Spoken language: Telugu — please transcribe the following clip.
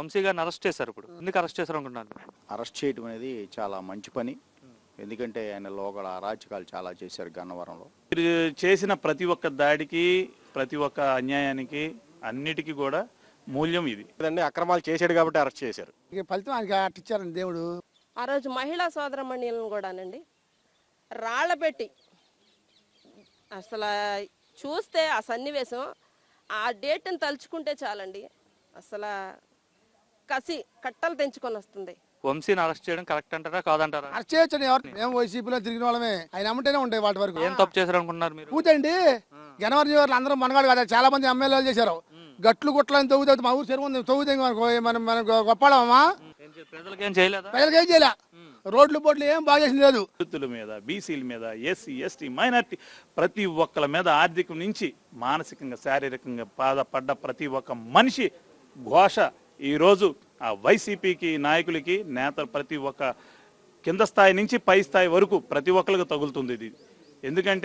వంశీ గారిని అరెస్ట్ చేశారు. ఇప్పుడు ఎందుకు అరెస్ట్ చేశారు అనుకుంటున్నారు? అరెస్ట్ చేయడం అనేది చాలా మంచి పని. ఎందుకంటే ఆయన లోగడ అరాచకాలు చాలా చేశారు గన్నవరంలో. మీరు చేసిన ప్రతి ఒక్క దాడికి, ప్రతి ఒక్క అన్యాయానికి, అన్నిటికీ కూడా మూల్యం ఇది. అక్రమాలు చేశాడు కాబట్టి అరెస్ట్ చేశారు. ఫలితం ఆయనకి అట్టిచ్చారండి దేవుడు. ఆ రోజు మహిళా సోదరమణ్యులను కూడానండి రాళ్ల పెట్టి అసలు చూస్తే ఆ సన్నివేశం, ఆ డేట్ని తలుచుకుంటే చాలండి అసలు కసి కట్టలు తెంచుకొని వస్తుంది. వంశీని అరెస్ట్ చేయడం కరెక్ట్ అంటారా కాదంటారా? అరెస్ట్ చేయొచ్చండి. ఎవరు మేము వైసీపీలో తిరిగిన వాళ్ళమే, ఆయన అమ్ముంటేనే ఉంటాయి వాటి వరకు. ఏం తప్పు చేశారు అనుకుంటున్నారు మీరు? పూతండి జనవరి నియోజకవర్గంలో అందరూ మనగాడు కదా, చాలా మంది ఎమ్మెల్యేలు చేశారు. గట్లు గుట్లని తవ్వుతుంది, మా ఊరు చెరువు ఉంది, తవ్వుతుంది. మనం గొప్పడమా? ప్రజలకు ఏం చేయలేదా? ప్రజలకు ఏం చేయలే, రోడ్లు బోట్లు ఏం బాగా చేసింది లేదు. రైతుల మీద, బీసీల మీద, ఎస్సీ ఎస్టీ మైనార్టీ ప్రతి ఒక్కల మీద ఆర్థికం నుంచి మానసికంగా శారీరకంగా బాధపడ్డ ప్రతి ఒక్క మనిషి ఘోష ఈరోజు ఆ వైసీపీకి నాయకులకి నేతలు ప్రతి ఒక్క కింద స్థాయి నుంచి పై స్థాయి వరకు ప్రతి ఒక్కరికి తగులుతుంది ఇది. ఎందుకంటే